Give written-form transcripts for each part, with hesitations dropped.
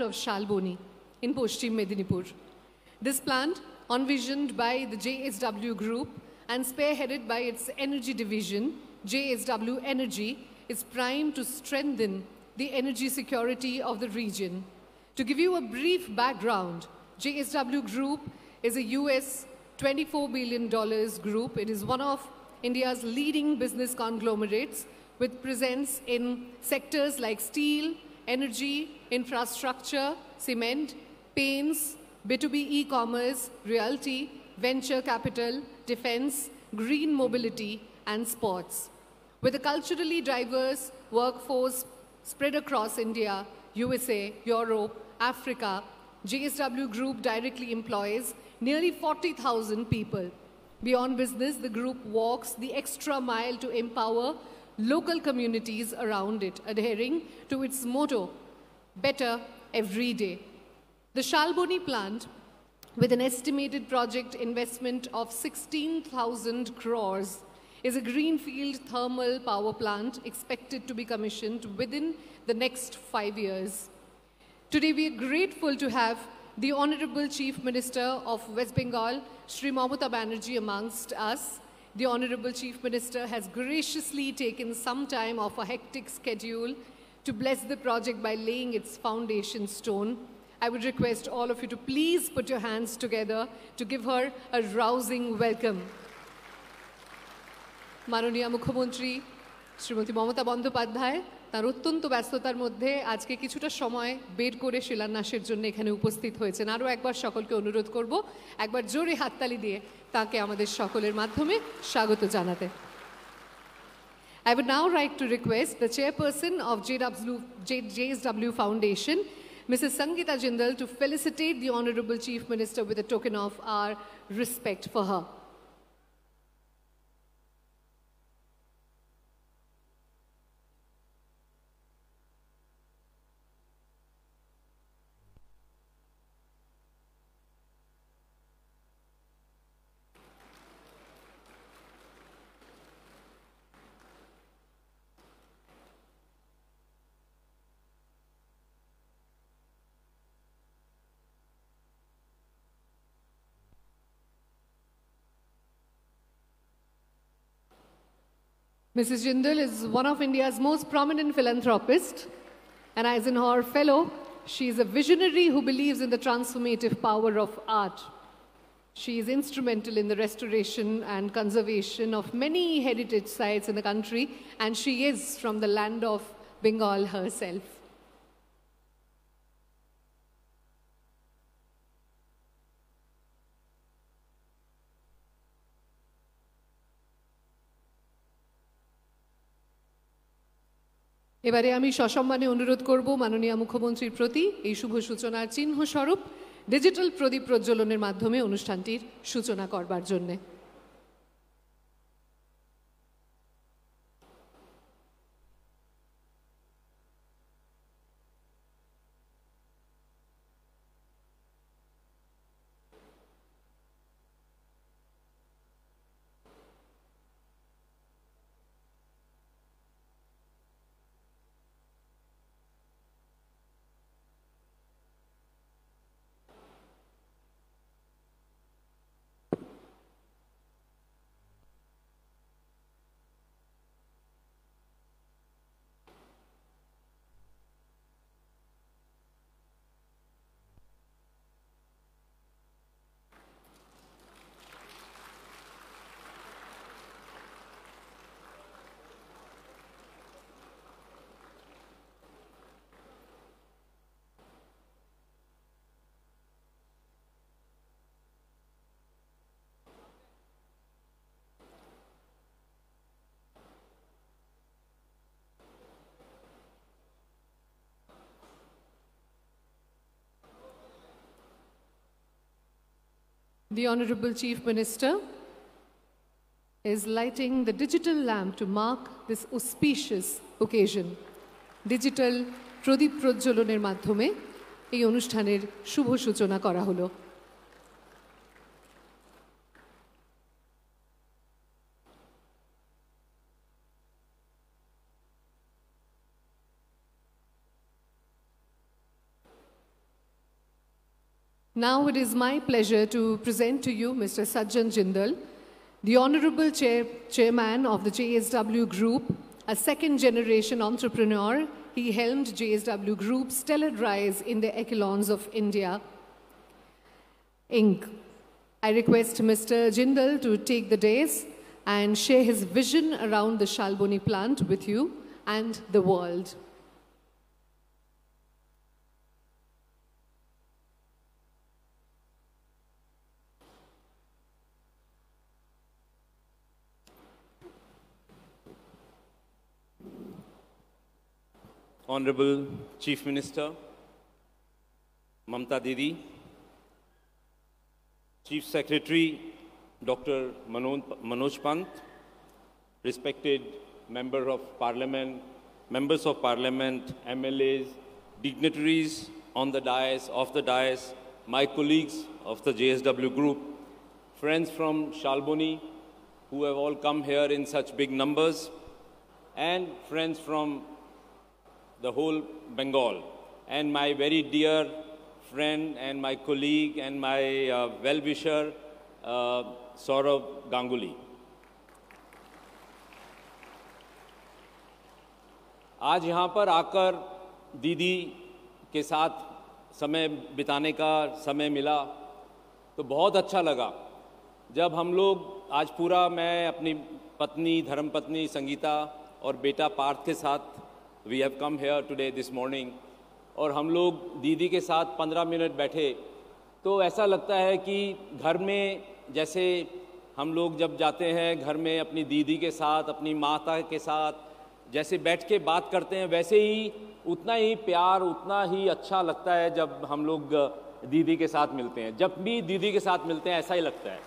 plant of Shalboni in Paschim Medinipur. This plant, envisioned by the JSW Group and spearheaded by its energy division, JSW Energy, is primed to strengthen the energy security of the region. To give you a brief background, JSW Group is a US $24 billion group. It is one of India's leading business conglomerates with presence in sectors like steel, energy, infrastructure, cement, paints, B2B e-commerce, realty, venture capital, defense, green mobility, and sports. With a culturally diverse workforce spread across India, USA, Europe, Africa, JSW Group directly employs nearly 40,000 people. Beyond business, the group walks the extra mile to empower local communities around it, adhering to its motto, better every day. The Shalboni plant, with an estimated project investment of 16,000 crores, is a greenfield thermal power plant expected to be commissioned within the next 5 years. Today, we are grateful to have the Honorable Chief Minister of West Bengal, Shri Mamata Banerjee, amongst us. The Honorable Chief Minister has graciously taken some time off a hectic schedule to bless the project by laying its foundation stone. I would request all of you to please put your hands together to give her a rousing welcome. মাননীয় মুখ্যমন্ত্রী শ্রীমতী মমতা বন্দ্যোপাধ্যায় তার অত্যন্ত ব্যস্ততার মধ্যে আজকে কিছুটা সময় বের করে শিলান্যাসের জন্য এখানে উপস্থিত হয়েছেন। আরও একবার সকলকে অনুরোধ করব একবার জোরে হাততালি দিয়ে তাকে আমাদের সকলের মাধ্যমে স্বাগত জানাতে। I would now like to request the chairperson of JSW Foundation, Mrs. Sangeeta Jindal, to felicitate the Honorable Chief Minister with a token of our respect for her. Mrs. Jindal is one of India's most prominent philanthropists, and as an Eisenhower Fellow, she is a visionary who believes in the transformative power of art. She is instrumental in the restoration and conservation of many heritage sites in the country, and she is from the land of Bengal herself. এবারে আমি সসম্মানে অনুরোধ করব মাননীয় মুখ্যমন্ত্রীর প্রতি এই শুভ সূচনার চিহ্ন স্বরূপ ডিজিটাল প্রদীপ প্রজ্বলনের মাধ্যমে অনুষ্ঠানটির সূচনা করবার জন্যে। The Honorable Chief Minister is lighting the digital lamp to mark this auspicious occasion. Digital প্রদীপ প্রজ্বলনের মাধ্যমে এই অনুষ্ঠানের শুভ সূচনা করা হলো। Now it is my pleasure to present to you Mr. Sajjan Jindal, the Honorable Chairman of the JSW Group, a second-generation entrepreneur. He helmed JSW Group's stellar rise in the echelons of India, Inc. I request Mr. Jindal to take the dais and share his vision around the Shalboni plant with you and the world. Honorable Chief Minister, Mamta Didi, Chief Secretary, Dr. Manoj Pant, respected members of Parliament, MLAs, dignitaries on the dais, off the dais, my colleagues of the JSW Group, friends from Shalboni who have all come here in such big numbers, and friends from the whole Bengal, and my very dear friend and my colleague and my well-wisher, Saurav Ganguly. आज यहाँ पर आकर दीदी के साथ समय बिताने का समय मिला तो बहुत अच्छा लगा। जब हम लोग आज पूरा मैं अपनी पत्नी, धर्मपत्नी संगीता और बेटा पार्थ के साथ we have come here today this morning और हम लोग दीदी के साथ 15 मिनट बैठे तो ऐसा लगता है कि घर में जैसे हम लोग जब जाते हैं घर में अपनी दीदी के साथ, अपनी माता के साथ जैसे बैठ के बात करते हैं, वैसे ही उतना ही प्यार, उतना ही अच्छा लगता है जब हम लोग दीदी के साथ मिलते हैं। जब भी दीदी के साथ मिलते हैं ऐसा ही लगता है।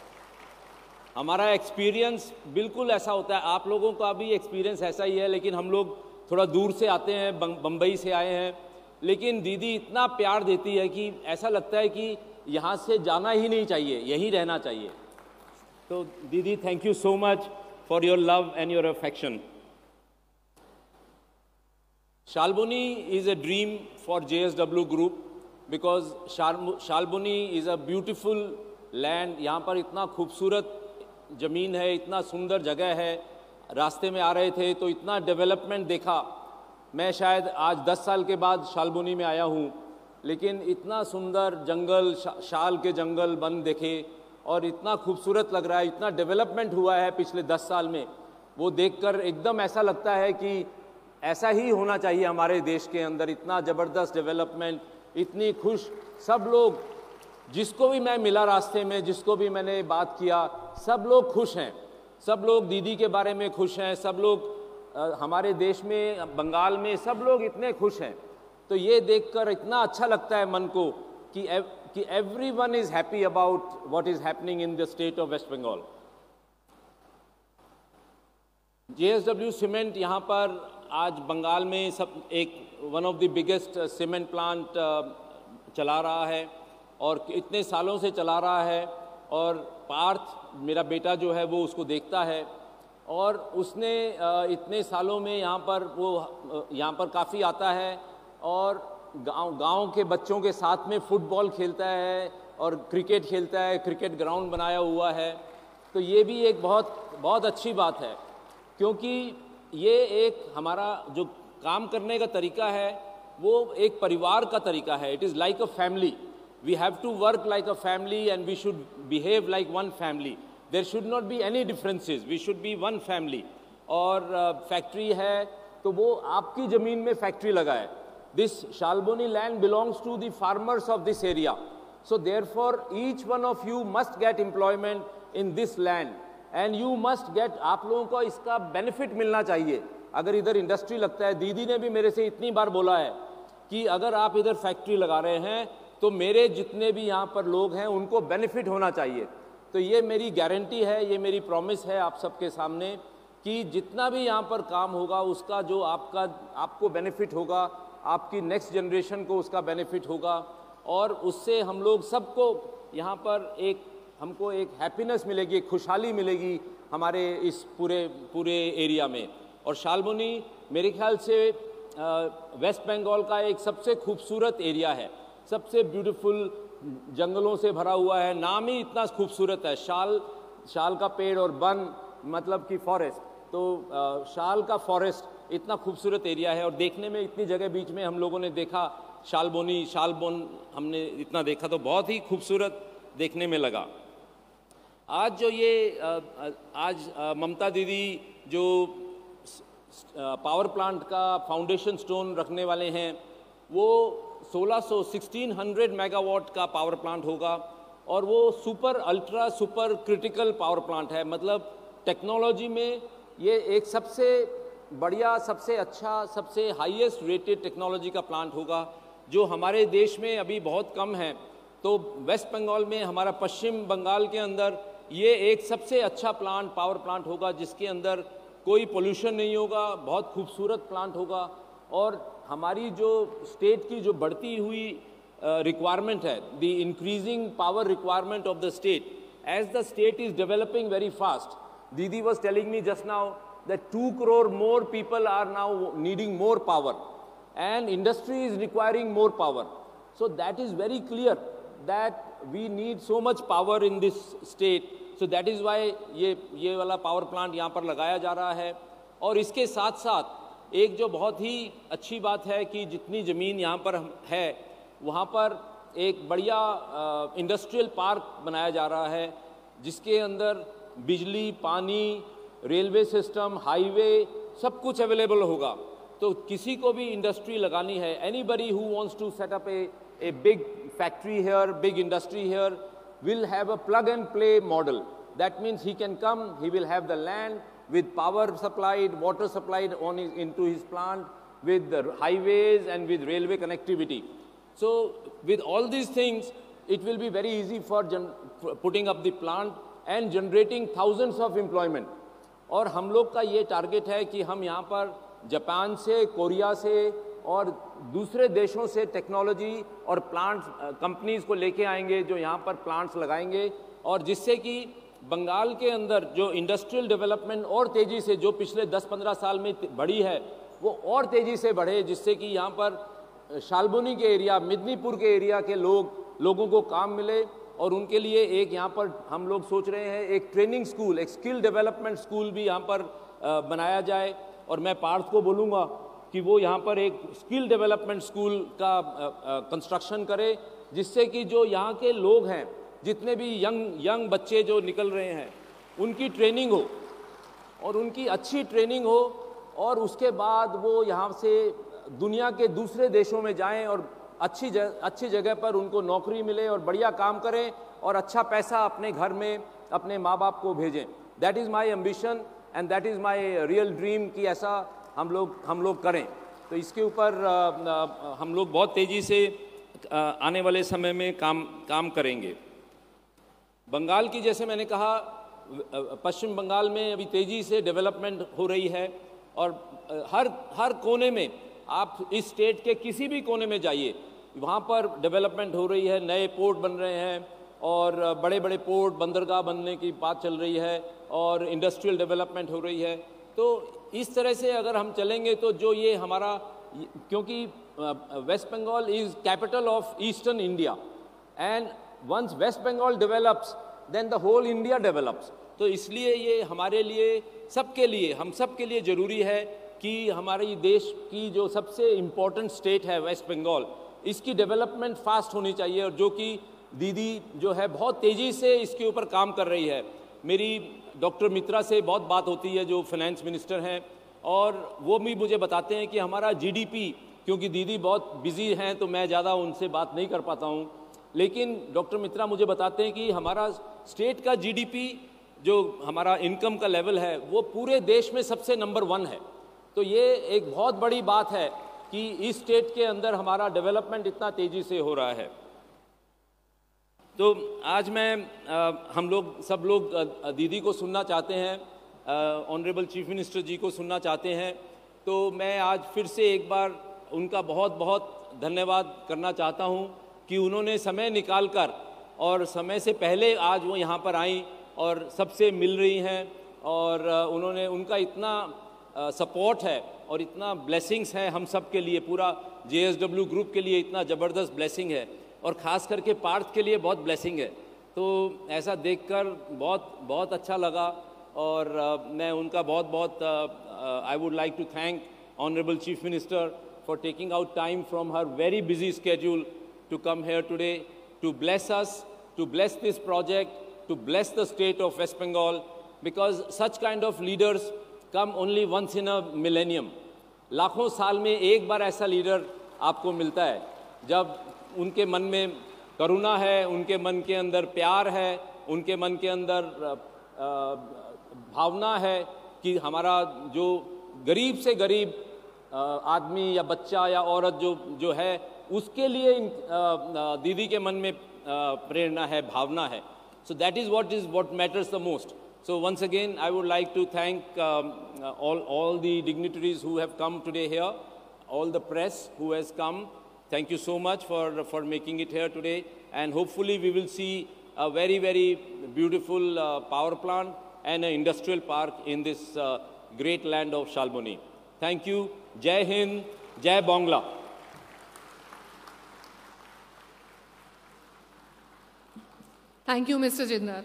हमारा एक्सपीरियंस बिल्कुल ऐसा होता है, आप लोगों का भी एक्सपीरियंस ऐसा ही है, लेकिन हम लोग थोड़ा दूर से आते हैं, बम्बई से आए हैं, लेकिन दीदी इतना प्यार देती है कि ऐसा लगता है कि यहाँ से जाना ही नहीं चाहिए, यहीं रहना चाहिए। तो दीदी, thank you so much for your love and your affection. Shalboni is a dream for JSW Group because Shalboni is a beautiful land. यहाँ पर इतना खूबसूरत ज़मीन है, इतना सुंदर जगह है। रास्ते में आ रहे थे तो इतना डेवलपमेंट देखा। मैं शायद आज 10 साल के बाद शालबोनी में आया हूँ, लेकिन इतना सुंदर जंगल, शाल के जंगल वन देखे और इतना खूबसूरत लग रहा है, इतना डेवलपमेंट हुआ है पिछले 10 साल में। वो देखकर एकदम ऐसा लगता है कि ऐसा ही होना चाहिए हमारे देश के अंदर। इतना ज़बरदस्त डेवलपमेंट, इतनी खुश सब लोग, जिसको भी मैं मिला रास्ते में, जिसको भी मैंने बात किया, सब लोग खुश हैं, सब लोग दीदी के बारे में खुश हैं, सब लोग हमारे देश में, बंगाल में सब लोग इतने खुश हैं। तो ये देखकर इतना अच्छा लगता है मन को कि everyone is happy about what is happening in the state of West Bengal. JSW cement यहाँ पर आज बंगाल में one of the biggest cement plant चला रहा है और इतने सालों से चला रहा है। और पार्थ मेरा बेटा जो है वो उसको देखता है और उसने इतने सालों में यहाँ पर काफ़ी आता है और गांव के बच्चों के साथ में फुटबॉल खेलता है और क्रिकेट खेलता है, क्रिकेट ग्राउंड बनाया हुआ है। तो ये भी एक बहुत अच्छी बात है, क्योंकि ये एक हमारा जो काम करने का तरीका है वो एक परिवार का तरीका है। It is like a family. We have to work like a family and we should behave like one family. There should not be any differences. We should be one family. और फैक्ट्री है तो वो आपकी ज़मीन में factory लगा है। This Shalboni land belongs to the farmers of this area. So therefore each one of you must get employment in this land and you must get, आप लोगों को इसका benefit मिलना चाहिए। अगर इधर इंडस्ट्री लगता है, दीदी ने भी मेरे से इतनी बार बोला है कि अगर आप इधर फैक्ट्री लगा रहे हैं तो मेरे जितने भी यहाँ पर लोग हैं उनको बेनिफिट होना चाहिए। तो ये मेरी गारंटी है, ये मेरी प्रॉमिस है आप सबके सामने कि जितना भी यहाँ पर काम होगा उसका जो आपको बेनिफिट होगा, आपकी नेक्स्ट जनरेशन को उसका बेनिफिट होगा और उससे हम लोग सबको यहाँ पर हमको एक हैप्पीनेस मिलेगी, एक खुशहाली मिलेगी हमारे इस पूरे एरिया में। और शालबोनी मेरे ख्याल से वेस्ट बंगाल का एक सबसे खूबसूरत एरिया है, सबसे ब्यूटीफुल जंगलों से भरा हुआ है, नाम ही इतना खूबसूरत है, शाल का पेड़ और वन मतलब कि फॉरेस्ट, तो शाल का फॉरेस्ट इतना खूबसूरत एरिया है। और देखने में इतनी जगह बीच में हम लोगों ने देखा, शालबोन हमने इतना देखा, तो बहुत ही खूबसूरत देखने में लगा। आज जो ये आज ममता दीदी जो पावर प्लांट का फाउंडेशन स्टोन रखने वाले हैं, वो 1600 मेगावाट का पावर प्लांट होगा और वो super ultra super critical power plant है। मतलब टेक्नोलॉजी में ये एक सबसे बढ़िया, सबसे अच्छा, सबसे हाईएस्ट रेटेड टेक्नोलॉजी का प्लांट होगा, जो हमारे देश में अभी बहुत कम है। तो वेस्ट बंगाल में, हमारा पश्चिम बंगाल के अंदर ये एक सबसे अच्छा पावर प्लांट होगा, जिसके अंदर कोई पोल्यूशन नहीं होगा, बहुत खूबसूरत प्लांट होगा। और हमारी जो स्टेट की जो बढ़ती हुई रिक्वायरमेंट है, the increasing power requirement of the state, as the state is developing very fast. Didi was telling me just now that 2 crore more people are now needing more power and industry is requiring more power. So that is very clear that we need so much power in this state. So that is why ये वाला power plant यहाँ पर लगाया जा रहा है। और इसके साथ साथ एक जो बहुत ही अच्छी बात है कि जितनी ज़मीन यहाँ पर है, वहाँ पर एक बढ़िया इंडस्ट्रियल पार्क बनाया जा रहा है, जिसके अंदर बिजली, पानी, रेलवे सिस्टम, हाईवे सब कुछ अवेलेबल होगा। तो किसी को भी इंडस्ट्री लगानी है, anybody who wants to set up a big factory here, big industry here, will have a plug and play model. That means he can come, he will have the land with power supplied, water supplied into his plant, with the highways and with railway connectivity. So with all these things, it will be very easy for putting up the plant and generating thousands of employment. और हम लोग का ये target है कि हम यहाँ पर जापान से, कोरिया से और दूसरे देशों से टेक्नोलॉजी और प्लांट्स कंपनीज को लेके आएंगे, जो यहाँ पर प्लांट्स लगाएंगे, और जिससे कि बंगाल के अंदर जो इंडस्ट्रियल डेवलपमेंट और तेज़ी से, जो पिछले 10-15 साल में बढ़ी है, वो और तेज़ी से बढ़े, जिससे कि यहाँ पर शालबोनी के एरिया, मिदनीपुर के एरिया के लोगों को काम मिले। और उनके लिए एक यहाँ पर हम लोग सोच रहे हैं एक ट्रेनिंग स्कूल, एक स्किल डेवलपमेंट स्कूल भी यहाँ पर बनाया जाए। और मैं पार्थ को बोलूँगा कि वो यहाँ पर एक स्किल डेवलपमेंट स्कूल का कंस्ट्रक्शन करे, जिससे कि जो यहाँ के लोग हैं, जितने भी यंग बच्चे जो निकल रहे हैं, उनकी ट्रेनिंग हो और उनकी अच्छी ट्रेनिंग हो, और उसके बाद वो यहाँ से दुनिया के दूसरे देशों में जाएं और अच्छी जगह पर उनको नौकरी मिले और बढ़िया काम करें और अच्छा पैसा अपने घर में अपने माँ बाप को भेजें। That is my ambition and that is my real dream कि ऐसा हम लोग करें। तो इसके ऊपर हम लोग बहुत तेज़ी से आने वाले समय में काम करेंगे। बंगाल की, जैसे मैंने कहा, पश्चिम बंगाल में अभी तेज़ी से डेवलपमेंट हो रही है, और हर कोने में, आप इस स्टेट के किसी भी कोने में जाइए, वहाँ पर डेवलपमेंट हो रही है, नए पोर्ट बन रहे हैं और बड़े बड़े पोर्ट, बंदरगाह बनने की बात चल रही है और इंडस्ट्रियल डेवलपमेंट हो रही है। तो इस तरह से अगर हम चलेंगे तो जो ये हमारा, क्योंकि West Bengal is capital of eastern India, and once West Bengal develops then the whole India develops. तो इसलिए ये हमारे लिए, सबके लिए, हम सब के लिए ज़रूरी है कि हमारे देश की जो सबसे इम्पोर्टेंट स्टेट है वेस्ट बंगाल, इसकी डेवलपमेंट फास्ट होनी चाहिए। और जो कि दीदी जो है बहुत तेज़ी से इसके ऊपर काम कर रही है। मेरी डॉक्टर मित्रा से बहुत बात होती है, जो फाइनेंस मिनिस्टर हैं, और वो भी मुझे बताते हैं कि हमारा जीडीपी, क्योंकि दीदी बहुत बिजी हैं तो मैं ज़्यादा उनसे बात नहीं कर पाता हूँ, लेकिन डॉक्टर मित्रा मुझे बताते हैं कि हमारा स्टेट का जीडीपी, जो हमारा इनकम का लेवल है, वो पूरे देश में सबसे नंबर 1 है। तो ये एक बहुत बड़ी बात है कि इस स्टेट के अंदर हमारा डेवलपमेंट इतना तेज़ी से हो रहा है। तो आज हम लोग सब लोग दीदी को सुनना चाहते हैं, ऑनरेबल चीफ मिनिस्टर जी को सुनना चाहते हैं। तो मैं आज फिर से एक बार उनका बहुत बहुत धन्यवाद करना चाहता हूं कि उन्होंने समय निकालकर और समय से पहले आज वो यहाँ पर आई और सबसे मिल रही हैं, और उनका इतना सपोर्ट है और इतना ब्लेसिंग्स है हम सब के लिए, पूरा JSW ग्रुप के लिए इतना ज़बरदस्त ब्लेसिंग है और ख़ास करके पार्थ के लिए बहुत ब्लेसिंग है। तो ऐसा देखकर बहुत बहुत अच्छा लगा और मैं उनका बहुत बहुत I would like to thank honourable chief minister for taking out time from her very busy schedule to come here today to bless us, to bless this project, to bless the state of West Bengal, because such kind of leaders come only once in a millennium. लाखों साल में एक बार ऐसा leader आपको मिलता है जब उनके मन में करुणा है, उनके मन के अंदर प्यार है, उनके मन के अंदर भावना है कि हमारा जो गरीब से गरीब आदमी या बच्चा या औरत जो है उसके लिए दीदी के मन में प्रेरणा है, भावना है. So that is what matters the most. So once again, I would like to thank all the dignitaries who have come today here, all the press who has come. Thank you so much for making it here today. And hopefully we will see a very, very beautiful power plant and an industrial park in this great land of Shalboni. Thank you. Jai Hind, Jai Bangla. Thank you, Mr. Jindal.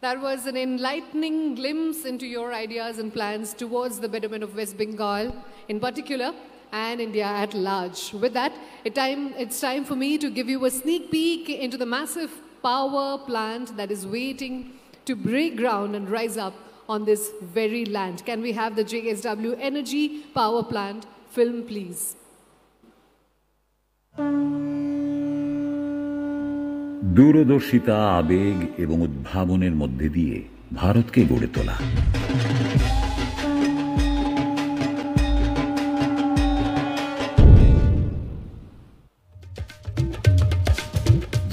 That was an enlightening glimpse into your ideas and plans towards the betterment of West Bengal in particular and India at large. With that, it's time for me to give you a sneak peek into the massive power plant that is waiting to break ground and rise up on this very land. Can we have the JSW Energy Power Plant film, please? দূরদর্শিতা, আবেগ এবং উদ্ভাবনের মধ্যে দিয়ে ভারতকে গড়ে তোলা।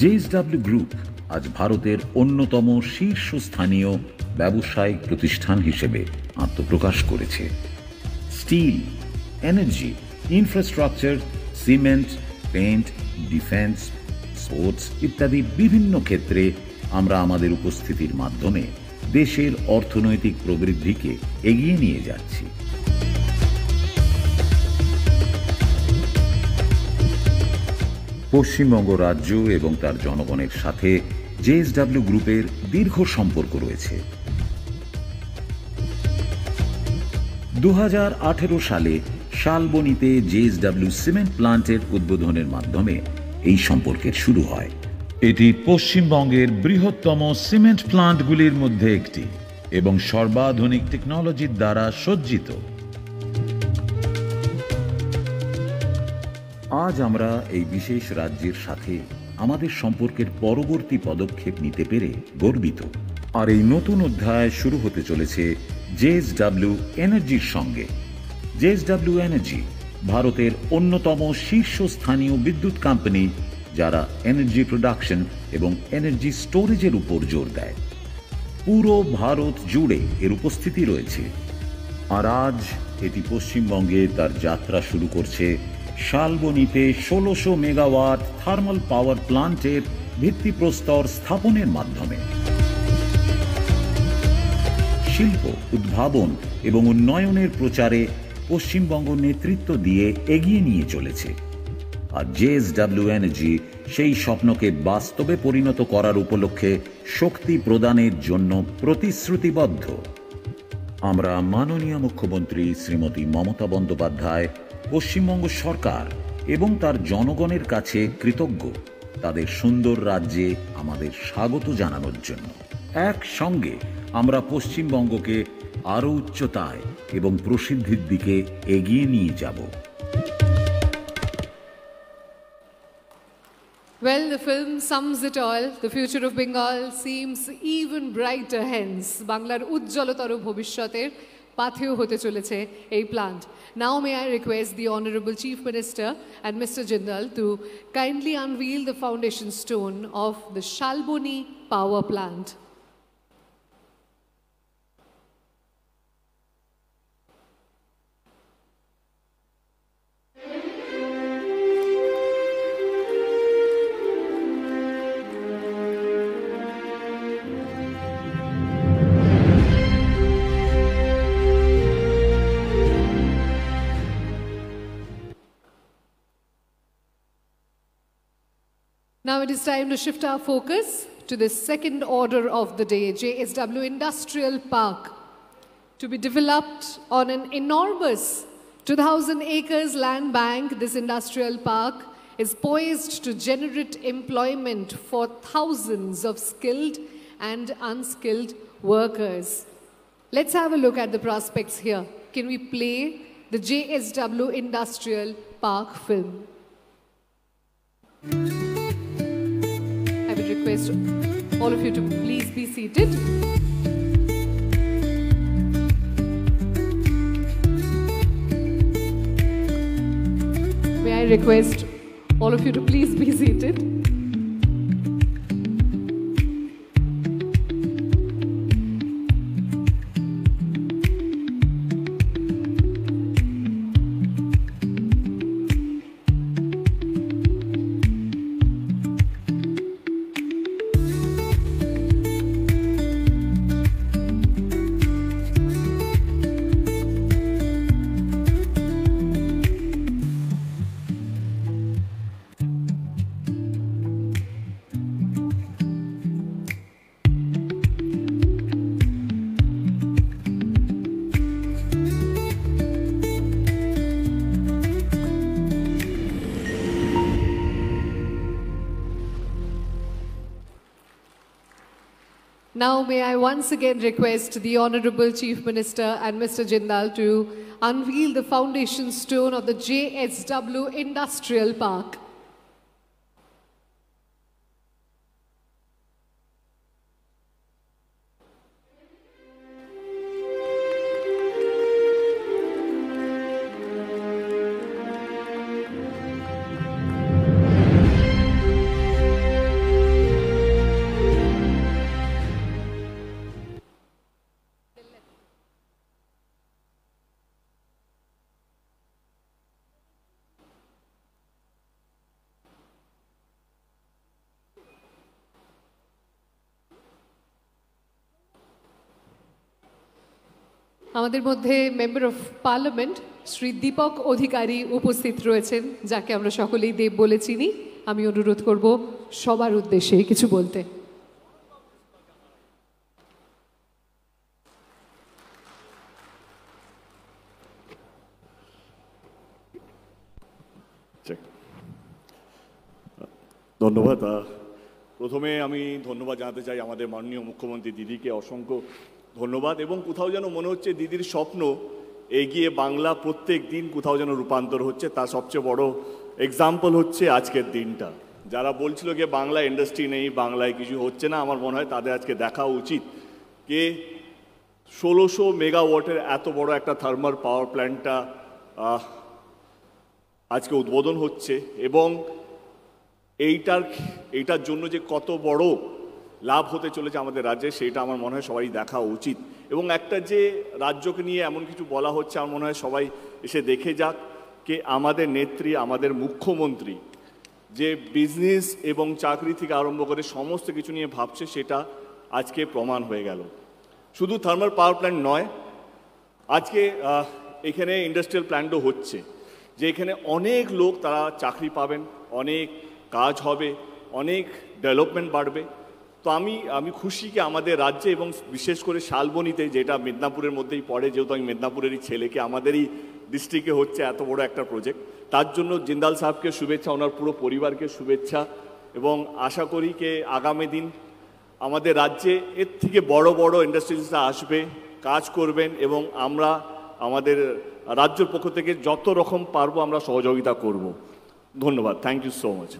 JSW group আজ ভারতের অন্যতম শীর্ষস্থানীয় ব্যবসায়িক প্রতিষ্ঠান হিসেবে আত্মপ্রকাশ করেছে। Steel, energy, infrastructure, cement, paint, defence, sports ইত্যাদি বিভিন্ন ক্ষেত্রে আমরা আমাদের উপস্থিতির মাধ্যমে দেশের অর্থনৈতিক প্রবৃদ্ধিকে এগিয়ে নিয়ে যাচ্ছি। পশ্চিমবঙ্গ রাজ্য এবং তার জনগণের সাথে জেএসডব্লিউ গ্রুপের দীর্ঘ সম্পর্ক রয়েছে। 2018 সালে শালবনীতে জেএসডব্লিউ সিমেন্ট প্লান্টের উদ্বোধনের মাধ্যমে এই সম্পর্কের শুরু হয়। এটি পশ্চিমবঙ্গের বৃহত্তম সিমেন্ট প্লান্টগুলির মধ্যে একটি এবং সর্বাধুনিক টেকনোলজির দ্বারা সজ্জিত। আজ আমরা এই বিশেষ রাজ্যের সাথে আমাদের সম্পর্কের পরবর্তী পদক্ষেপ নিতে পেরে গর্বিত। আর এই নতুন অধ্যায় শুরু হতে চলেছে জেএসডব্লিউ এনার্জির সঙ্গে। জেএসডব্লিউ এনার্জি ভারতের অন্যতম শীর্ষস্থানীয় বিদ্যুৎ কোম্পানি, যারা এনার্জি প্রোডাকশন এবং এনার্জি স্টোরেজের উপর জোর দেয়। পুরো ভারত জুড়ে এর উপস্থিতি রয়েছে। আর আজ এটি পশ্চিমবঙ্গে তার যাত্রা শুরু করছে শালবনীতে 1600 মেগাওয়াট থার্মাল পাওয়ার প্লান্টের ভিত্তিপ্রস্তর স্থাপনের মাধ্যমে। শিল্প, উদ্ভাবন এবং উন্নয়নের প্রচারে পশ্চিমবঙ্গ নেতৃত্ব দিয়ে এগিয়ে নিয়ে চলেছে। আর জেএসডব্লিউ এনার্জি সেই স্বপ্নকে বাস্তবে পরিণত করার উপলক্ষে শক্তি প্রদানের জন্য প্রতিশ্রুতিবদ্ধ। আমরা মাননীয় মুখ্যমন্ত্রী শ্রীমতী মমতা বন্দ্যোপাধ্যায়, পশ্চিমবঙ্গ সরকার এবং তার জনগণের কাছে কৃতজ্ঞ তাদের সুন্দর রাজ্যে আমাদের স্বাগত জানানোর জন্য। একসঙ্গে আমরা পশ্চিমবঙ্গকে আরও উচ্চতায় এবং প্রসিদ্ধির দিকে এগিয়ে নিয়ে যাব। Well, the film sums it all. The future of Bengal seems even brighter hence. Banglar ujjolotaro bhovishyoter patheo hote choleche ei plant. Now may I request the Honorable Chief Minister and Mr. Jindal to kindly unveil the foundation stone of the Shalboni Power Plant. Now it is time to shift our focus to the second order of the day, JSW Industrial Park, to be developed on an enormous 2,000 acres land bank. This industrial park is poised to generate employment for thousands of skilled and unskilled workers. Let's have a look at the prospects here. Can we play the JSW Industrial Park film? I would request all of you to please be seated. May I request all of you to please be seated. Now may I once again request the Honorable Chief Minister and Mr. Jindal to unveil the foundation stone of the JSW Industrial Park. আমাদের মধ্যে member of parliament Shri Deepak Adhikari উপস্থিত রয়েছেন, যাকে আমরা সকলেই দেব বলে চিনি। আমি অনুরোধ করব সবার উদ্দেশ্যে কিছু বলতে। ধন্যবাদ। প্রথমে আমি ধন্যবাদ জানাতে চাই আমাদের মাননীয় মুখ্যমন্ত্রী দিদিকে, অসংখ্য ধন্যবাদ। এবং কোথাও যেন মনে হচ্ছে দিদির স্বপ্ন এগিয়ে বাংলা প্রত্যেক দিন কোথাও যেন রূপান্তর হচ্ছে। তার সবচেয়ে বড় এক্সাম্পল হচ্ছে আজকের দিনটা। যারা বলছিল যে বাংলা ইন্ডাস্ট্রি নেই, বাংলায় কিছু হচ্ছে না, আমার মনে হয় তাদের আজকে দেখা উচিত যে 1600 মেগাওয়াটের এত বড় একটা থার্মাল পাওয়ার প্ল্যান্টটা আজকে উদ্বোধন হচ্ছে। এবং এইটার জন্য যে কত বড় লাভ হতে চলেছে আমাদের রাজ্যে, সেটা আমার মনে হয় সবাই দেখা উচিত। এবং একটা যে রাজ্যকে নিয়ে এমন কিছু বলা হচ্ছে, আমার মনে হয় সবাই এসে দেখে যাক যে আমাদের নেত্রী, আমাদের মুখ্যমন্ত্রী যে বিজনেস এবং চাকরি থেকে আরম্ভ করে সমস্ত কিছু নিয়ে ভাবছে, সেটা আজকে প্রমাণ হয়ে গেল। শুধু থার্মাল পাওয়ার প্ল্যান্ট নয়, আজকে এখানে ইন্ডাস্ট্রিয়াল প্ল্যান্টও হচ্ছে, যে এখানে অনেক লোক তারা চাকরি পাবেন, অনেক কাজ হবে, অনেক ডেভেলপমেন্ট বাড়বে। তো আমি খুশি কি আমাদের রাজ্যে এবং বিশেষ করে শালবনীতে, যেটা মেদিনীপুরের মধ্যেই পড়ে, যেহেতু আমি মেদিনীপুরেরই ছেলেকে, আমাদেরই ডিস্ট্রিক্টে হচ্ছে এত বড় একটা প্রজেক্ট। তার জন্য জিন্দাল সাহেবকে শুভেচ্ছা, ওনার পুরো পরিবারকে শুভেচ্ছা। এবং আশা করি যে আগামী দিন আমাদের রাজ্যে এর থেকে বড় বড় ইন্ডাস্ট্রিজরা আসবে, কাজ করবেন, এবং আমরা আমাদের রাজ্যের পক্ষ থেকে যত রকম পারবো আমরা সহযোগিতা করব। ধন্যবাদ। Thank you so much.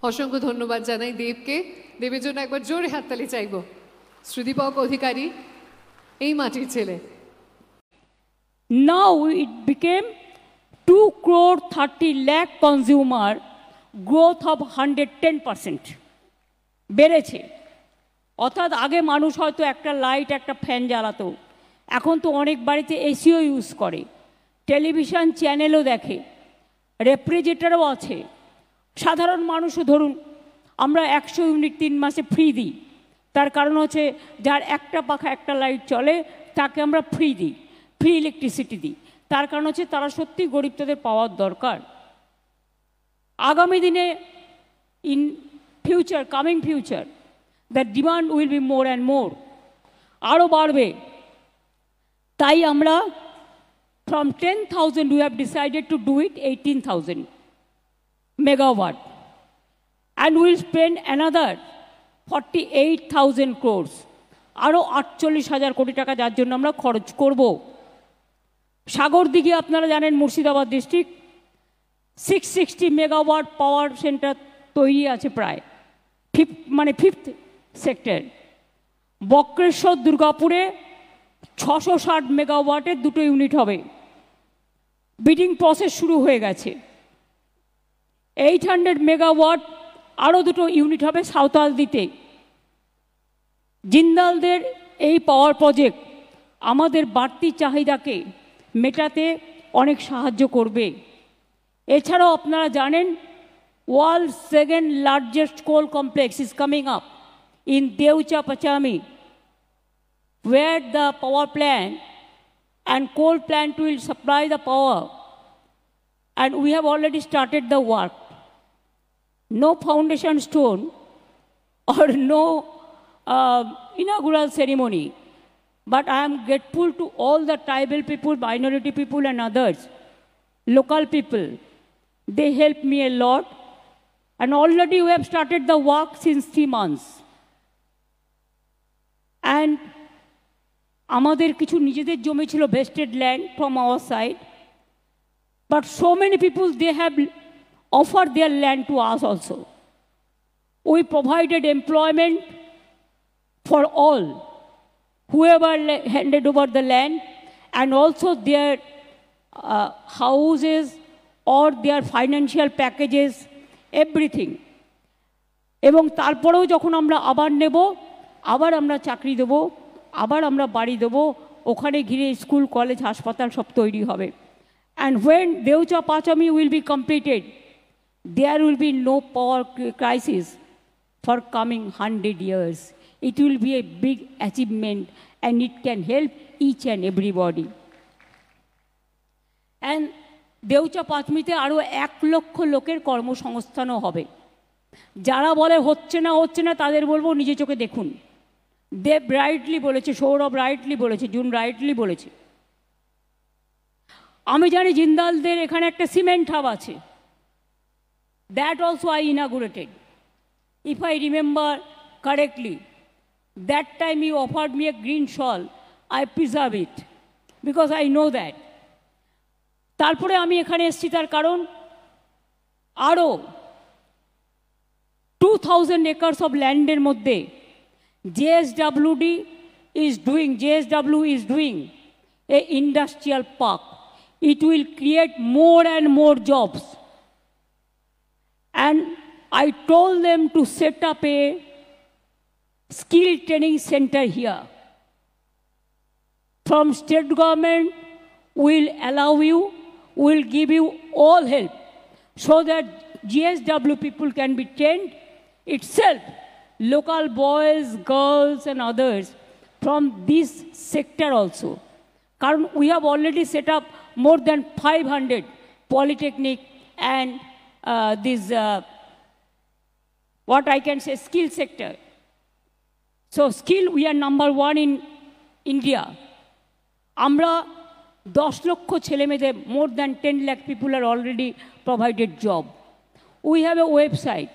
অসংখ্য ধন্যবাদ জানাই দেবকে। দেবের জন্য একবার জোরে হাততালি চাইব। শ্রীদীপক অধিকারী এই মাটির ছেলে। Now it became 2.30 lakh consumer, growth of 110% বেড়েছে। অর্থাৎ আগে মানুষ হয়তো একটা লাইট, একটা ফ্যান জ্বালাতো, এখন তো অনেক বাড়িতে এসিও ইউজ করে, টেলিভিশন চ্যানেলও দেখে, রেফ্রিজারেটরও আছে। সাধারণ মানুষও ধরুন আমরা 100 ইউনিট 3 মাসে ফ্রি দিই। তার কারণ হচ্ছে যার একটা পাখা একটা লাইট চলে তাকে আমরা ফ্রি দিই, ফ্রি ইলেকট্রিসিটি দিই। তার কারণ হচ্ছে তারা সত্যি গরিব তাদের পাওয়ার দরকার। আগামী দিনে in future, coming future, the demand will be more and more, আরও বাড়বে। তাই আমরা from 10,000 we have decided to do it 18,000 megawatt, and we will spend another 48,000 crores, আরও 48,000 কোটি টাকা যার জন্য আমরা খরচ করব। সাগরদিঘি আপনারা জানেন মুর্শিদাবাদ ডিস্ট্রিক্ট 660 মেগাওয়াট পাওয়ার সেন্টার তৈরি আছে প্রায়, ফিফথ সেক্টর। বক্রেশ্বর দুর্গাপুরে 660 মেগাওয়াটের 2টো ইউনিট হবে, বিডিং প্রসেস শুরু হয়ে গেছে। 800 মেগাওয়াট আরও 2টো ইউনিট হবে সাঁওতালদিতে। জিন্দালদের এই পাওয়ার প্রজেক্ট আমাদের বাড়তি চাহিদাকে মেটাতে অনেক সাহায্য করবে। এছাড়াও আপনারা জানেন world second largest coal complex is coming up in Deucha Pachami, where the power plant and coal plant will supply the power, and we have already started the work. No foundation stone or no inaugural ceremony, but I am grateful to all the tribal people, minority people and others, local people. They helped me a lot, and already we have started the work since 3 months. And আমাদের কিছু নিজেদের জমি ছিল vested land from our side, but so many people they have offer their land to us also. We provided employment for all whoever handed over the land, and also their houses or their financial packages, everything. এবং তারপরেও যখন আমরা আবার নেব, আবার আমরা চাকরি দেবো, আবার আমরা বাড়ি দেবো, ওখানে ঘিরে স্কুল কলেজ হাসপাতাল সব তৈরি হবে। And when Deucha Pachami will be completed, there will be no power crisis for coming 100 years. It will be a big achievement and it can help each and everybody. And Deucha পাচমিতে আরও 1 লক্ষ লোকের কর্মসংস্থানও হবে। যারা বলে হচ্ছে না তাদের বলবো নিজে চোখে দেখুন। দেব রাইটলি বলেছে, সৌরভ রাইটলি বলেছে, জুন রাইটলি বলেছে। আমি জানি জিন্দালদের এখানে একটা সিমেন্ট হাব আছে, that also I inaugurated, if I remember correctly. That time you offered me a green shawl, I preserve it because I know that. তারপরে আমি এখানে এসেছি তার কারণ আরও 2000 acres of ল্যান্ডের মধ্যে JSW is doing a industrial park. It will create more and more jobs. And I told them to set up a skill training center here. From state government, will allow you, will give you all help so that JSW people can be trained itself. Local boys, girls and others from this sector also. Because we have already set up more than 500 polytechnic and what I can say, skill sector. So skill, we are number 1 in India. Amra 10 লক্ষ ছেলে মেয়েদের, more than 10 lakh people are already provided job. We have a website,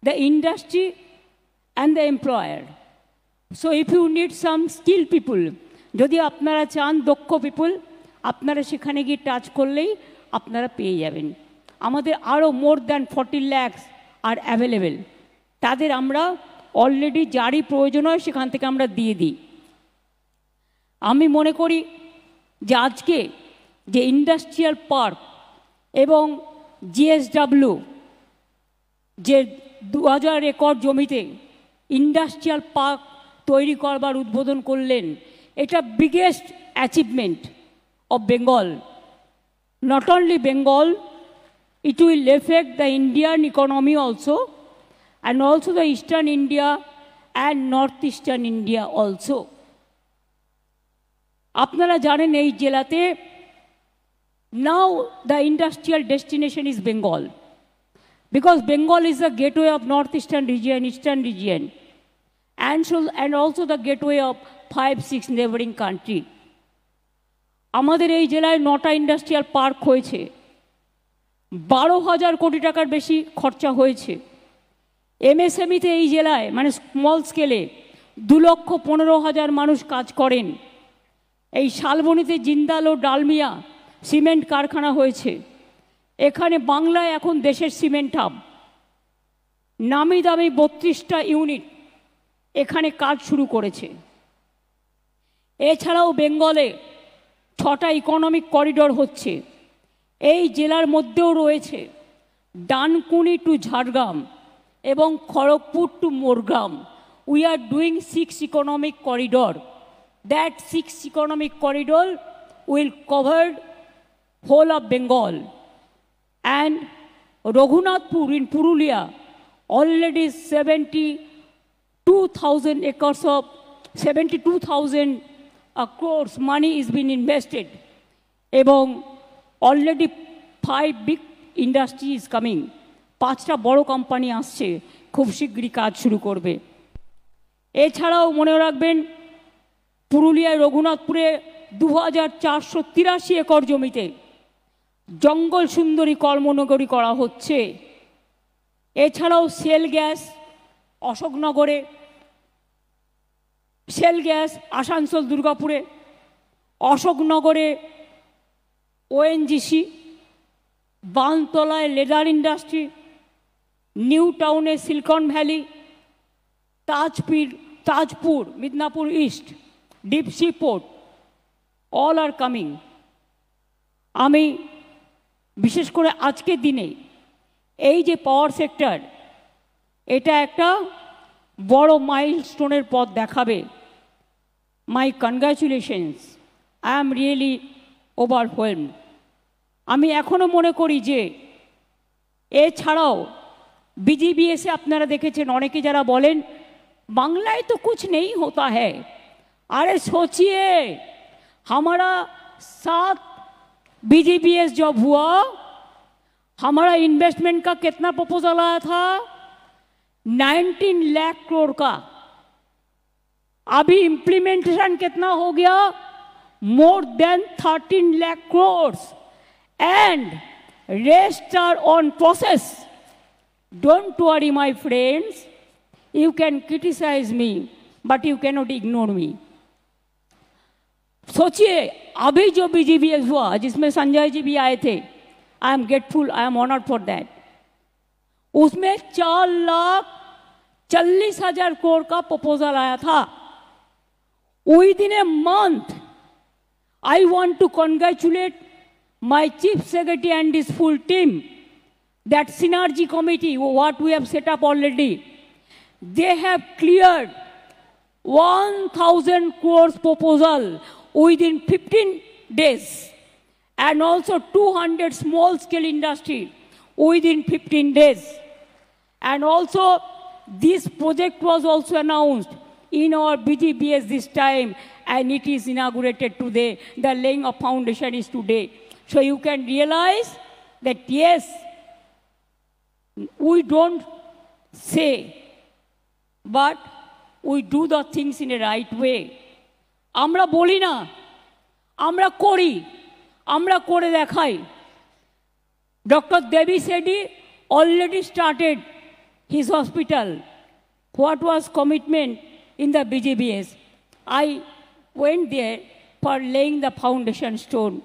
the industry and the employer. So if you need some skilled people, যদি আপনারা চান দক্ষ পিপুল, আপনারা সেখানে গিয়ে টাচ করলেই আপনারা পেয়ে যাবেন। আমাদের আরও মোর দ্যান 40 lakhs আর অ্যাভেলেবেল, তাদের আমরা অলরেডি যারই প্রয়োজন হয় সেখান থেকে আমরা দিয়ে দিই। আমি মনে করি যে আজকে যে ইন্ডাস্ট্রিয়াল পার্ক এবং জিএসডব্লিউ যে 2000 একর জমিতে ইন্ডাস্ট্রিয়াল পার্ক তৈরি করবার উদ্বোধন করলেন, এটা biggest achievement of Bengal. Not only Bengal, it will affect the Indian economy also, and also the Eastern India and Northeastern India also. আপনারা জানেন এই জেলাতে Now the industrial destination is Bengal, because Bengal is the gateway of northeastern region, eastern region, and also the gateway of 5-6 neighboring country. আমাদের এই জেলায় 9টা industrial park হয়েছে, 12,000 কোটি টাকার বেশি খরচা হয়েছে। এমএসএমইতে এই জেলায় মানে স্মল স্কেলে 2,15,000 মানুষ কাজ করেন। এই শালবনীতে জিন্দাল ও ডালমিয়া সিমেন্ট কারখানা হয়েছে। এখানে বাংলায় এখন দেশের সিমেন্ট হাব, নামি দামি 32টা ইউনিট এখানে কাজ শুরু করেছে। এছাড়াও বেঙ্গলে 6টা ইকোনমিক করিডোর হচ্ছে। এই জেলার মধ্যেও রয়েছে ডানকুনি টু ঝাড়গ্রাম এবং Kharagpur to Morgram. We are doing 6 economic corridor. That 6 economic corridor will cover whole of Bengal. And Raghunathpur in Purulia, already 72,000 acres of 72,000 crores money is being invested. এবং already 5 big industry is coming. 5টা বড় company আসছে, খুব শীঘ্রই কাজ শুরু করবে। এছাড়াও মনে রাখবেন পুরুলিয়ায় রঘুনাথপুরে 2,483 একর জমিতে জঙ্গল সুন্দরী কর্মনগরী করা হচ্ছে। এছাড়াও সেল গ্যাস অশোকনগরে, সেল গ্যাস আসানসোল দুর্গাপুরে, অশোকনগরে ওএনজিসি, বানতলায় লেদার ইন্ডাস্ট্রি, নিউ টাউনে Silicon Valley, Tajpur Midnapore east, deep sea port, all are coming. আমি বিশেষ করে আজকের দিনে এই যে পাওয়ার সেক্টর, এটা একটা বড় মাইলস্টোনের পথ দেখাবে। My congratulations, I am really overwhelmed. আমি এখনও মনে করি যে এছাড়াও বিজিবিএসে আপনারা দেখেছেন অনেকে যারা বলেন বাংলায় তো कुछ नहीं होता है। अरे सोचिए, हमारा 7 बीजीबीएस जब हुआ, हमारा इन्वेस्टमेंट का कितना प्रपोजल आया था? 19 लाख करोड़ का। अभी इम्प्लीमेंटेशन कितना हो गया? More than 13 lakh crore, and rest are on process. Don't worry my friends, you can criticize me but you cannot ignore me। सोचिए अभी जो बीजीबीएस हुआ जिसमें संजय जी भी आए थे, I am grateful, I am honoured for that. उसमें 4,40,000 करोड़ का प्रपोजल आया था। Within a month I want to congratulate my chief secretary and his full team, that synergy committee what we have set up already. They have cleared 1,000 crores proposal within 15 days, and also 200 small scale industry within 15 days. And also this project was also announced in our BGBS this time, and it is inaugurated today. The laying of foundation is today. So you can realize that yes, we don't say, but we do the things in a right way. আমরা বলি না, আমরা করি, আমরা করে দেখাই। Dr. Devi Shetty already started his hospital. What was commitment in the BGBS? I went there for laying the foundation stone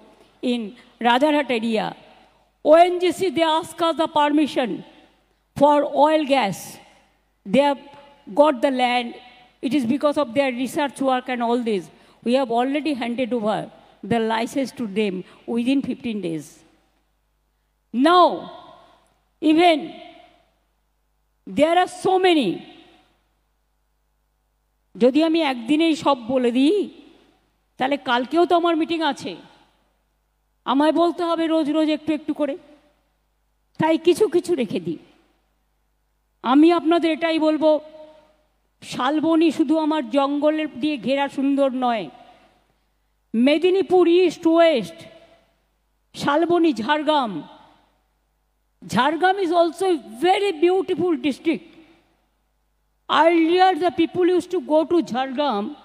in Rajarhat area. ONGC, they asked us the permission for oil gas. They have got the land. It is because of their research work and all this. We have already handed over the license to them within 15 days. Now, even there are so many. যদি আমি একদিনেই সব বলে দিই তাহলে কালকেও তো আমার মিটিং আছে, আমায় বলতে হবে রোজ রোজ একটু একটু করে। তাই কিছু কিছু রেখে দিই। আমি আপনাদের এটাই বলবো, শালবনী শুধু আমার জঙ্গলের দিয়ে ঘেরা সুন্দর নয়, Medinipur east West Shalboni, Jhargram. Jhargram is also a very beautiful district. Earlier, the people used to go to Jhargram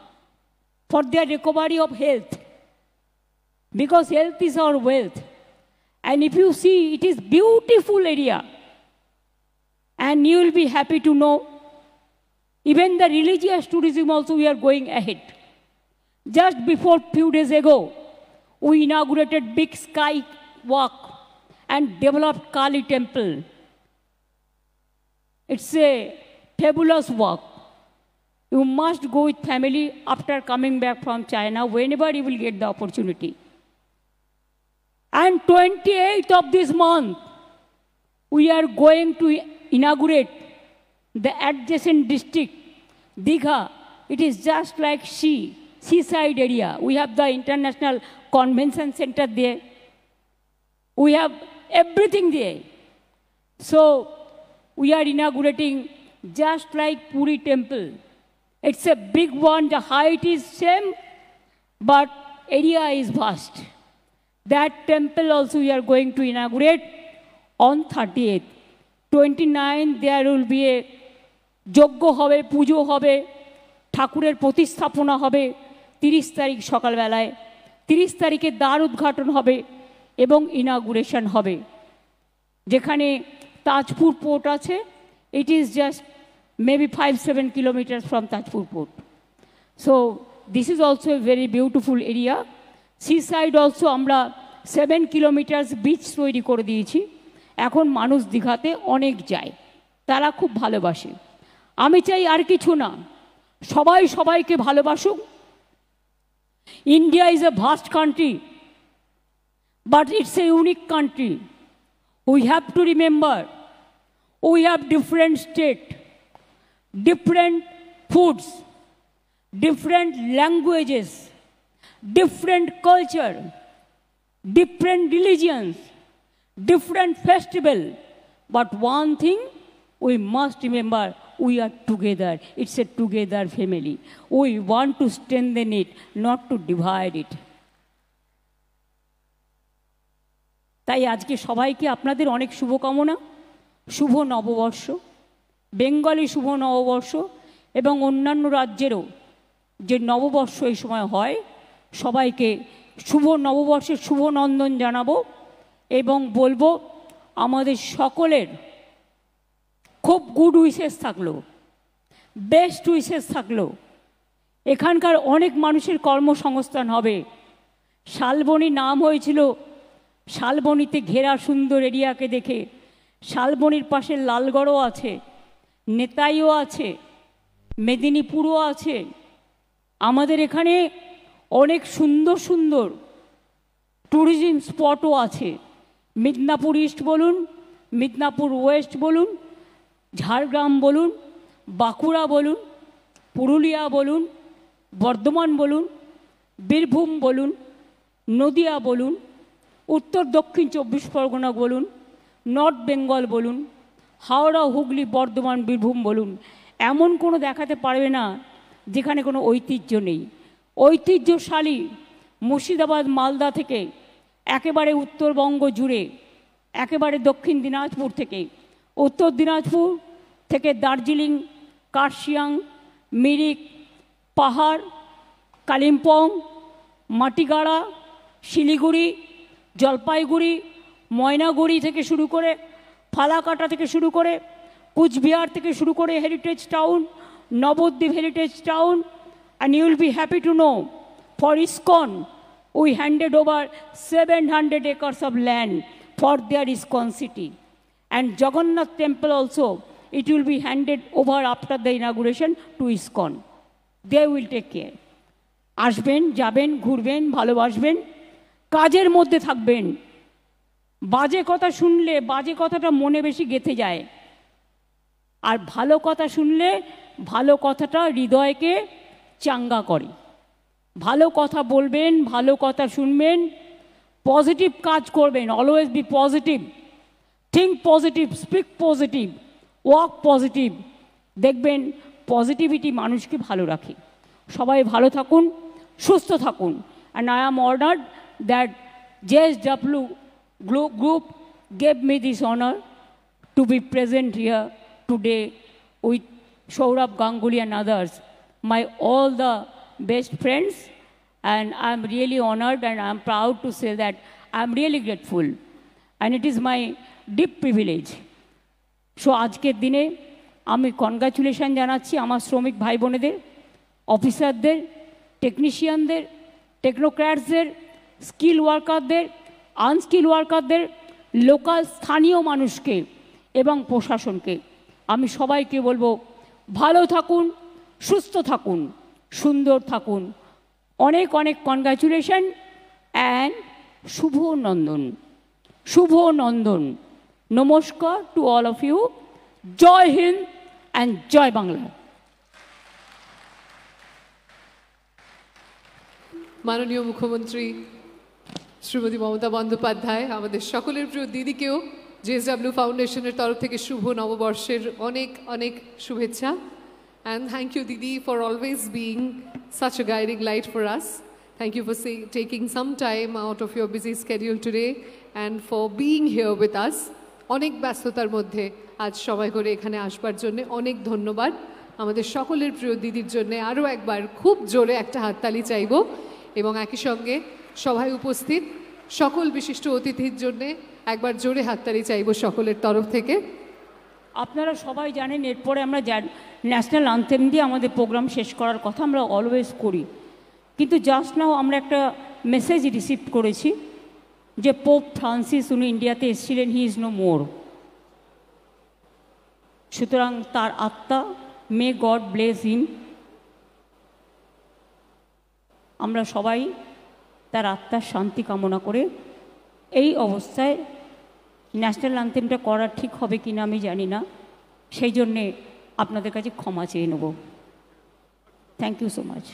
for their recovery of health, because health is our wealth. And if you see, it is beautiful area. And you will be happy to know, even the religious tourism also we are going ahead. Just before few days ago, we inaugurated big sky walk and developed Kali temple. It's a fabulous walk. You must go with family after coming back from China, whenever you will get the opportunity. And 28th of this month, we are going to inaugurate the adjacent district, Digha. It is just like seaside area. We have the International Convention Center there. We have everything there. So we are inaugurating just like Puri temple. It's a big one. The height is same, but area is vast. That temple also we are going to inaugurate on 30th. 29th there will be a যজ্ঞ হবে, পুজো হবে, ঠাকুরের প্রতিস্থাপনা হবে 30 তারিখ সকালবেলায়, 30 তারিখে দ্বার উদ্ঘাটন হবে এবং ইনাগুরেশন হবে। যেখানে তাজপুর পোর্ট আছে, it is just maybe 5-7 kilometers from Tajpur port. So this is also a very beautiful area. Seaside also আমরা 7 kilometers beach তৈরি করে দিয়েছি। এখন মানুষ দীঘাতে অনেক যায়, তারা খুব ভালোবাসে। আমি চাই আর কিছু না, সবাই সবাইকে ভালোবাসুক। India is a vast country, but it's a unique country. We have to remember, we have different states, different foods, different languages, different culture, different religions, different festival. But one thing we must remember, we are together. It's a together family. We want to strengthen it, not to divide it. তাই আজকে সবাইকে আপনাদের অনেক শুভকামনা, শুভ নববর্ষ, Bengali শুভ নববর্ষ এবং অন্যান্য রাজ্যেরও যে নববর্ষ এই সময় হয়, সবাইকে শুভ নববর্ষের শুভ নন্দন জানাবো এবং বলবো আমাদের সকলের খুব গুড উইশেস থাকলো, বেস্ট উইশেস থাকলো। এখানকার অনেক মানুষের কর্মসংস্থান হবে। শালবনী নাম হয়েছিল শালবনীতে ঘেরা সুন্দর এরিয়াকে দেখে। শালবনীর পাশে লালগড়ও আছে, নেতাইও আছে, মেদিনীপুরও আছে। আমাদের এখানে অনেক সুন্দর সুন্দর ট্যুরিজম স্পটও আছে। মিদনাপুর ইস্ট বলুন, মিদনাপুর ওয়েস্ট বলুন, ঝাড়গ্রাম বলুন, বাঁকুড়া বলুন, পুরুলিয়া বলুন, বর্ধমান বলুন, বীরভূম বলুন, নদিয়া বলুন, উত্তর দক্ষিণ 24 পরগনা বলুন, নর্থ বেঙ্গল বলুন, হাওড়া, হুগলি, বর্ধমান, বীরভূম বলুন, এমন কোনো দেখাতে পারবে না যেখানে কোনো ঐতিহ্য নেই। ঐতিহ্যশালী মুর্শিদাবাদ, মালদা থেকে একেবারে উত্তরবঙ্গ জুড়ে, একেবারে দক্ষিণ দিনাজপুর থেকে, উত্তর দিনাজপুর থেকে দার্জিলিং, কার্শিয়াং, মিরিক, পাহাড়, কালিম্পং, মাটিগাড়া, শিলিগুড়ি, জলপাইগুড়ি, ময়নাগুড়ি থেকে শুরু করে, ফালাকাটা থেকে শুরু করে, কুচবিহার থেকে শুরু করে heritage town, Nabadwip heritage town. And you will be happy to know, for ISKCON, we handed over 700 acres of land for their ISKCON city. And Jagannath temple also, it will be handed over after the inauguration to ISKCON. They will take care. আসবেন, যাবেন, ঘুরবেন, ভালোবাসবেন, কাজের মধ্যে থাকবেন। বাজে কথা শুনলে বাজে কথাটা মনে বেশি গেঁথে যায়, আর ভালো কথা শুনলে ভালো কথাটা হৃদয়কে চাঙ্গা করে। ভালো কথা বলবেন, ভালো কথা শুনবেন, পজিটিভ কাজ করবেন। Always be positive, think positive, speak positive, walk positive. দেখবেন পজিটিভিটি মানুষকে ভালো রাখে। সবাই ভালো থাকুন, সুস্থ থাকুন। And I am honoured that JSW Group gave me this honor to be present here today with Saurabh Ganguly and others, my all the best friends, and I'm really honored and I'm proud to say that I'm really grateful, and it is my deep privilege. So আজকের দিনে আমি congratulation জানাচ্ছি আমার শ্রমিক ভাই বোনেদের, অফিসারদের, টেকনিশিয়ানদের, টেকনোক্র্যাটসদের, skill ওয়ার্কারদের, unskilled ওয়ার্কারদের, local স্থানীয় মানুষকে এবং প্রশাসনকে আমি সবাইকে বলবো ভালো থাকুন, সুস্থ থাকুন, সুন্দর থাকুন। অনেক অনেক কনগ্রাচুলেশন অ্যান্ড শুভ নন্দন, শুভ নন্দন। নমস্কার টু অল অফ ইউ। জয় হিন্দ অ্যান্ড জয় বাংলা। মাননীয় মুখ্যমন্ত্রী শ্রীমতী মমতা বন্দ্যোপাধ্যায় আমাদের সকলের প্রিয় দিদিকেও JSW ফাউন্ডেশনের তরফ থেকে শুভ নববর্ষের অনেক অনেক শুভেচ্ছা। And thank you, Didi, for always being such a guiding light for us. Thank you for taking some time out of your busy schedule today and for being here with us. অনেক ব্যস্ততার মধ্যে আজ সময় করে এখানে আসবার জন্য অনেক ধন্যবাদ। আমাদের সকলের প্রিয় দিদির জন্য আরও একবার খুব জোরে একটা হাততালি চাইব, এবং একই সঙ্গে সভায় উপস্থিত সকল বিশিষ্ট অতিথির জন্য একবার জোরে হাততালি চাইব সকলের তরফ থেকে। আপনারা সবাই জানেন এরপরে আমরা ন্যাশনাল আনথেম দিয়ে আমাদের প্রোগ্রাম শেষ করার কথা আমরা অলওয়েজ করি, কিন্তু জাস্ট নাও আমরা একটা মেসেজ রিসিভ করেছি যে পোপ ফ্রান্সিস উনি ইন্ডিয়াতে এসেছিলেন, হি ইজ নো মোর। সুতরাং তার আত্মা, মে গড ব্লেস হিম। আমরা সবাই তার আত্মার শান্তি কামনা করে এই অবস্থায় ন্যাশনাল আনথেমটা করা ঠিক হবে কি না আমি জানি না, সেই জন্যে আপনাদের কাছে ক্ষমা চেয়ে নেব। Thank you so much.